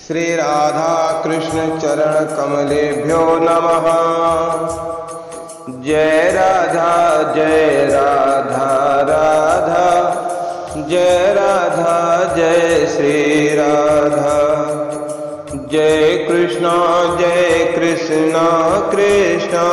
श्री राधा कृष्ण चरण कमलेभ्यो नमः। जय राधा राधा, जय राधा जय श्री राधा। जय कृष्णा कृष्णा,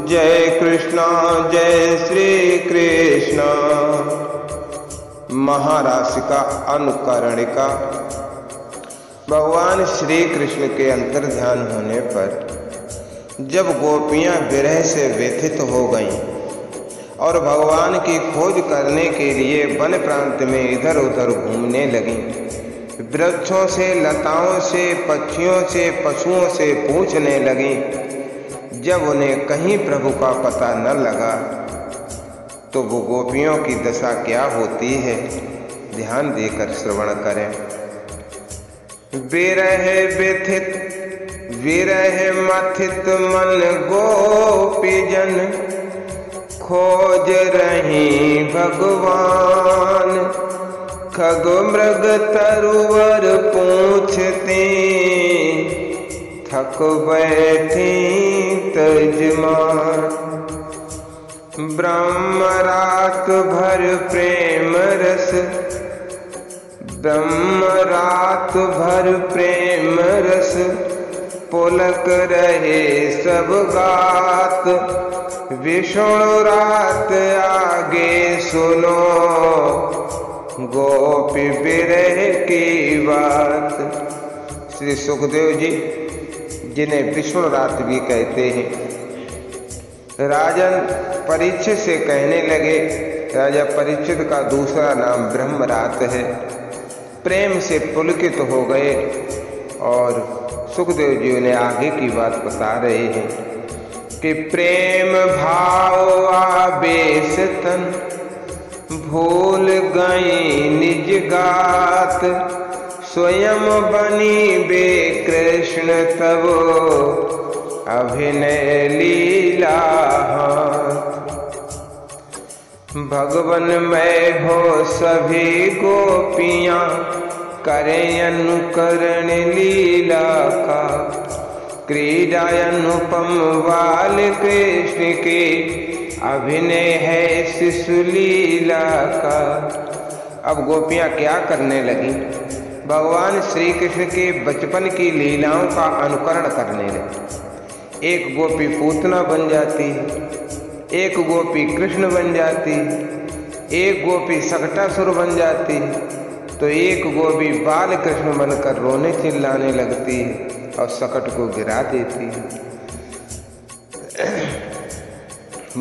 जय कृष्णा जय श्री कृष्णा। महारासिका अनुकरणिका। भगवान श्री कृष्ण के अंतर ध्यान होने पर जब गोपियां विरह से व्यथित हो गईं और भगवान की खोज करने के लिए वन प्रांत में इधर उधर घूमने लगीं, वृक्षों से, लताओं से, पक्षियों से, पशुओं से पूछने लगीं, जब उन्हें कहीं प्रभु का पता न लगा तो वो गोपियों की दशा क्या होती है, ध्यान देकर श्रवण करें। विरह व्यथित विरह मथित मन गोपीजन, खोज रही भगवान। खग मृग तरुवर पूछते, थक बैठी तजमान। ब्रह्म रात भर प्रेम रस, ब्रह्म रात भर प्रेम रस, पुलक रहे सब गात। विष्णु रात आगे सुनो, गोपी विरह की बात। श्री सुखदेव जी, जिन्हें विष्णु रात भी कहते हैं, राजन परीक्षित से कहने लगे, राजा परीक्षित का दूसरा नाम ब्रह्म रात है। प्रेम से पुलकित हो गए और सुखदेव जी उन्हें आगे की बात बता रहे हैं कि प्रेम भाव आवेश तन, भूल गई निज गात। स्वयं बनी बे कृष्ण तब, अभिनय लीला हाथ। भगवन में हो सभी गोपियां, करें अनुकरण लीला का। क्रीड़ा अनुपम बाल कृष्ण के, अभिनय है शिशु लीला का। अब गोपियां क्या करने लगी? भगवान श्री कृष्ण के बचपन की लीलाओं का अनुकरण करने लगी। एक गोपी पूतना बन जाती है, एक गोपी कृष्ण बन जाती है, एक गोपी सकटासुर बन जाती है, तो एक गोपी बाल कृष्ण बनकर रोने चिल्लाने लगती है और सकट को गिरा देती है।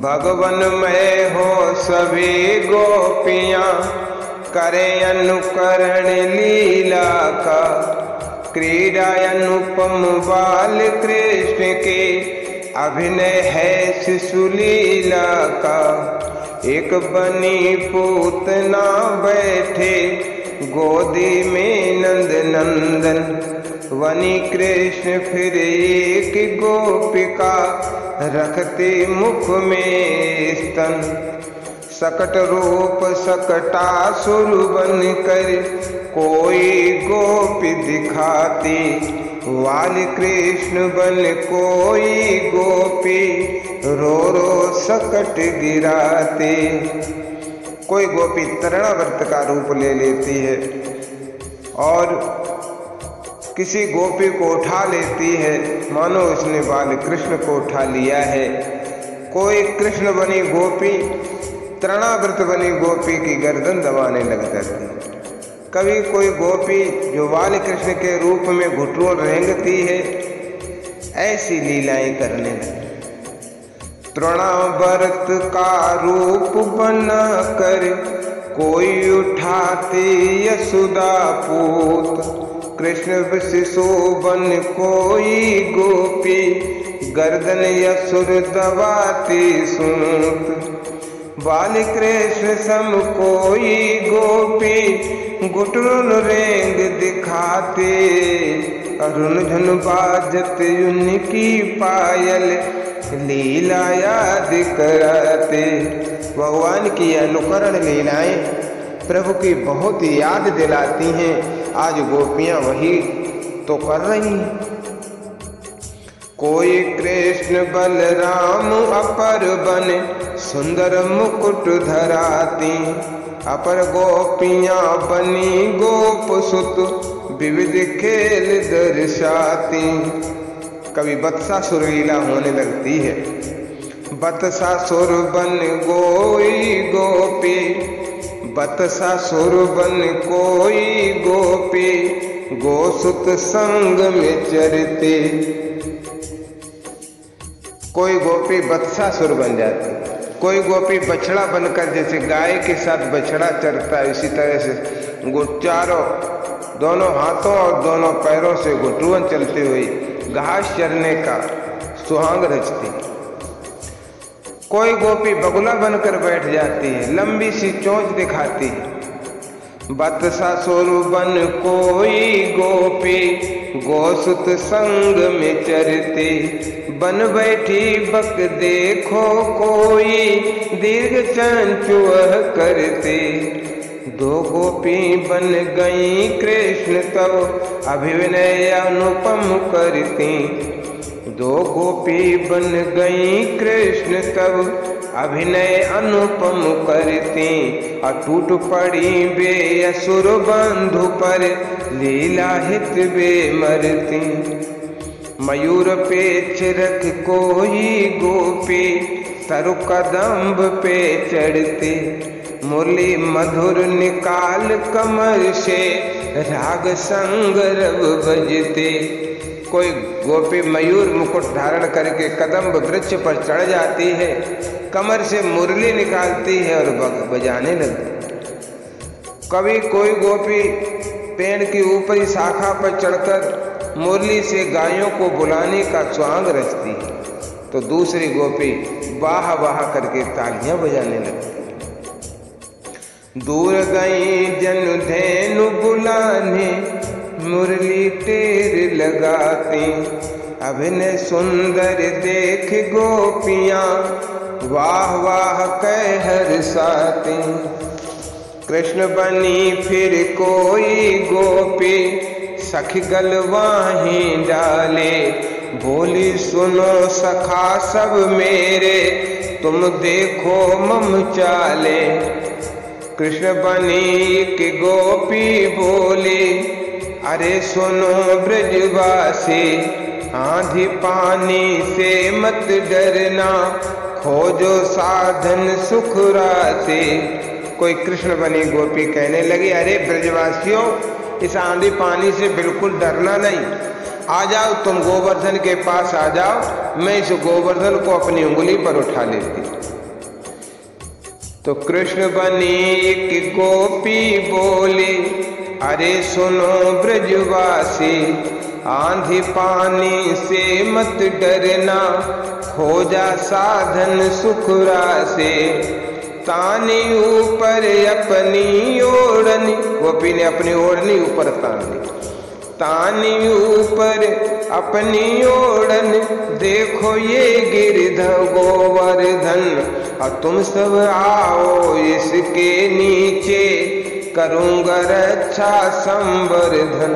भगवन में हो सभी गोपियां, करें अनुकरण लीला का। क्रीड़ा अनुपम बाल कृष्ण के, अभिनय है शिशु लीला का। एक बनी पूतना बैठे, गोदी में नंद नंदन। वनी कृष्ण फिर एक गोपिका, रखते मुख में स्तन। सकट रूप सकटासुर बन कर, कोई गोपी दिखाती। वाली कृष्ण बन कोई गोपी, रो रो सकट गिराते। कोई गोपी तृणावर्त का रूप ले लेती है और किसी गोपी को उठा लेती है, मानो उसने बाल कृष्ण को उठा लिया है। कोई कृष्ण बनी गोपी तृणावर्त बनी गोपी की गर्दन दबाने लग जाती है। कभी कोई गोपी जो बाल कृष्ण के रूप में घुटनों रेंगती है, ऐसी लीलाएं करने लगी। तृणावर्त का रूप बना कर, कोई उठाती यशोदा पूत। कृष्ण शिशु बन कोई गोपी, गर्दन यसुर दबाती सूत। बाल कृष्ण सम कोई गोपी, घुटन रेंग दिखाते। अरुण झुन बाजत उनकी पायल, लीला याद कराते। भगवान की अनुकरण लीलाएं प्रभु की बहुत याद दिलाती हैं। आज गोपियां वही तो कर रही हैं। कोई कृष्ण बलराम अपर बने सुंदर मुकुट धराती, अपर गोपियां बनी गोप सुत विविध खेल दर्शाती। कभी बत्सासुर लीला होने लगती है। बत्सासुर बन गोई गोपी, बत्सासुर बन कोई गोपी, गोसुत संग में चरते। कोई गोपी बत्सासुर बन जाती, कोई गोपी बछड़ा बनकर, जैसे गाय के साथ बछड़ा चरता है, इसी तरह से चारों दोनों हाथों और दोनों पैरों से घुटुअन चलती हुई घास चरने का सुहाग रचती। कोई गोपी बगुला बनकर बैठ जाती है, लंबी सी चोंच दिखाती है। बत्सासुर बन कोई गोपी, गोसुत संग में चरते, बन बैठी बक देखो कोई, दीर्घ चंचुअ करते। दो गोपी बन गई कृष्ण तब, अभिनय अनुपम करती। दो गोपी बन गई कृष्ण तब, अभिनय अनुपम करती। अटूट पड़ी बे असुर बंधु पर, लीला हित बे मरती। मयूर पेच रख कोई गोपी, तरु कदम्ब पे चढ़ते। मुरली मधुर निकाल कमर से, राग संग रव बजते। कोई गोपी मयूर मुकुट धारण करके कदम्ब वृक्ष पर चढ़ जाती है, कमर से मुरली निकालती है और बजाने लगती। कभी कोई गोपी पेड़ की ऊपरी शाखा पर चढ़कर मुरली से गायों को बुलाने का सुहाग रचती है, तो दूसरी गोपी वाह वाह करके तालियां बजाने लगती। दूर गई जन धेनु बुलाने, मुरली टेर लगाती। अभिनय सुंदर देख गोपियां, वाह वाह कह हर्षाती। कृष्ण बनी फिर कोई गोपी, सखी गलवाही डाले। बोली सुनो सखा सब मेरे, तुम देखो मम चाले। कृष्ण बनी कि गोपी बोली, अरे सुनो ब्रजवासी, आंधी पानी से मत डरना, खोजो साधन सुख राशि। कोई कृष्ण बनी गोपी कहने लगी, अरे ब्रजवासियों, इस आंधी पानी से बिल्कुल डरना नहीं, आ जाओ तुम गोवर्धन के पास आ जाओ, मैं इस गोवर्धन को अपनी उंगली पर उठा लेती। तो कृष्ण बनी एक गोपी बोली, अरे सुनो ब्रजवासी, आंधी पानी से मत डरना, खोजा साधन सुख राशि। तानी ऊपर अपनी ओढ़नी, गोपी ने अपनी ओढ़नी ऊपर तान ली। तानी ऊपर अपनी ओढ़न, देखो ये गिरधर गोवर्धन, और तुम सब आओ इसके नीचे, करूंगा रक्षा संवर्धन।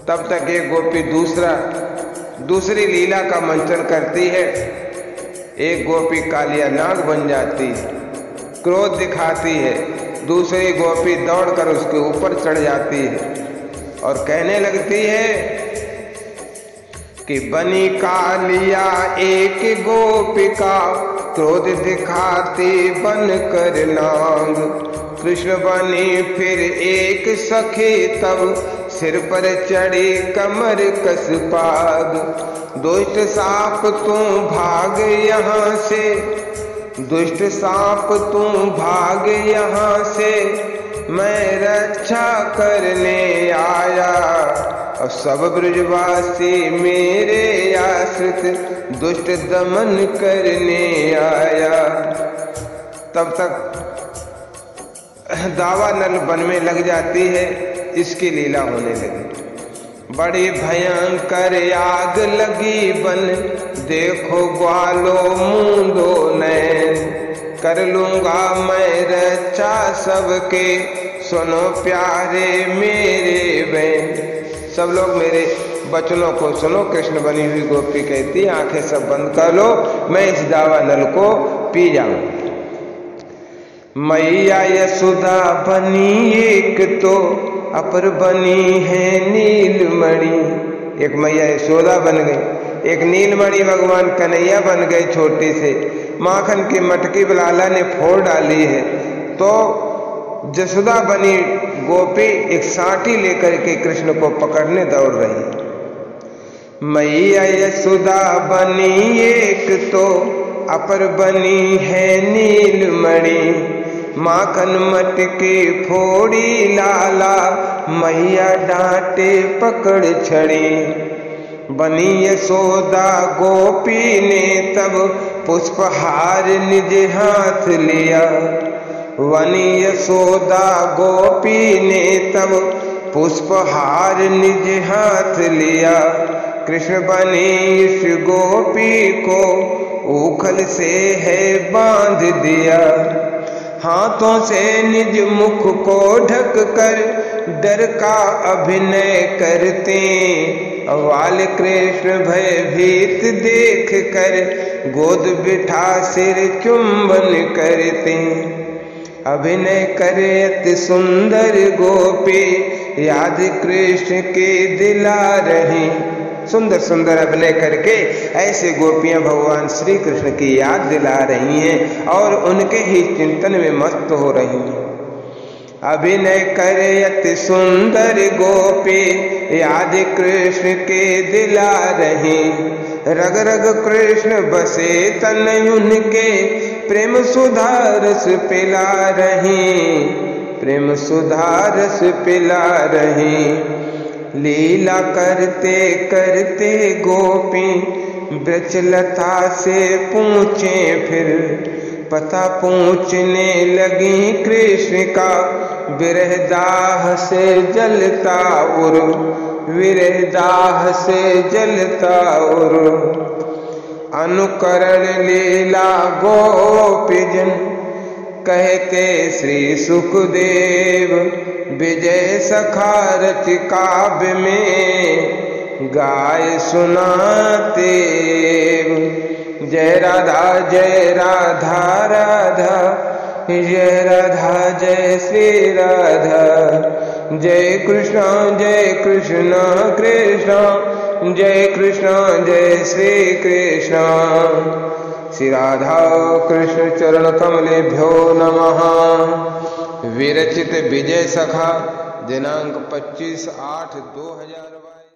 तब तक एक गोपी दूसरी लीला का मंचन करती है। एक गोपी कालिया नाग बन जाती है, क्रोध दिखाती है। दूसरी गोपी दौड़कर उसके ऊपर चढ़ जाती है और कहने लगती है कि बनी कालिया एक गोपिका, क्रोध दिखाती बन कर नाग। कृष्ण बनी फिर एक सखी तब, सिर पर चढ़ी कमर कस पाग। दुष्ट सांप तू भाग यहाँ से, दुष्ट सांप तू भाग यहाँ से, मैं रक्षा करने आया। और सब ब्रजवासी मेरे आश्रित, दुष्ट दमन करने आया। तब तक दावा नल वन में लग जाती है, इसकी लीला होने लगी। बड़ी भयंकर आग लगी बन, देखो ग्वालो मूंदो नैन। कर लूंगा मैं रक्षा सबके, सुनो प्यारे मेरे बहन। सब लोग मेरे वचनों को सुनो। कृष्ण बनी हुई गोपी कहती, आंखें सब बंद कर लो, मैं इस दावा नल को पी जाऊं। मैया यशोदा बनी एक तो, अपर बनी है नीलमणि। एक मैया यशोदा बन गई, एक नीलमणि भगवान कन्हैया बन गए छोटे से। माखन की मटकी लाला ने फोड़ डाली है, तो यशोदा बनी गोपी एक साटी लेकर के कृष्ण को पकड़ने दौड़ रही। मैया यशोदा बनी एक तो, अपर बनी है नीलमणि। माखन मटकी फोड़ी लाला, मैया डांटे पकड़ छड़ी। बनी यशोदा गोपी ने तब पुष्पहार निज हाथ लिया। बनी यशोदा गोपी ने तब पुष्पहार निज हाथ लिया। कृष्ण बनी इस गोपी को उखल से है बांध दिया। हाथों से निज मुख को ढक कर डर का अभिनय करते। वाल कृष्ण भयभीत देख कर गोद बिठा सिर चुंबन करते। अभिनय करे अति सुंदर गोपी, याद कृष्ण के दिला रही। सुंदर सुंदर अभिनय करके ऐसे गोपियां भगवान श्री कृष्ण की याद दिला रही हैं और उनके ही चिंतन में मस्त हो रही हैं। अभिनय करे अति सुंदर गोपी, याद कृष्ण के दिला रही। रग रग कृष्ण बसे तन उनके, प्रेम सुधा रस पिला रही। प्रेम सुधा रस पिला रही। लीला करते करते गोपी ब्रजलता से पूछे फिर। पता पूछने लगी कृष्ण का, विरह दाह से जलता उर। विरह दाह से जलता उर। अनुकरण लीला गोपीजन, कहते श्री सुखदेव। विजय सखा रच काव्य में गाय सुनाते। जय राधा जय राधा राधा, जय राधा जय श्री राधा। जय कृष्ण कृष्ण, जय कृष्ण जय श्री कृष्ण। श्री राधा कृष्ण चरण कमलेभ्यो नमः। विरचित विजय सखा दिनांक 25/8/2022।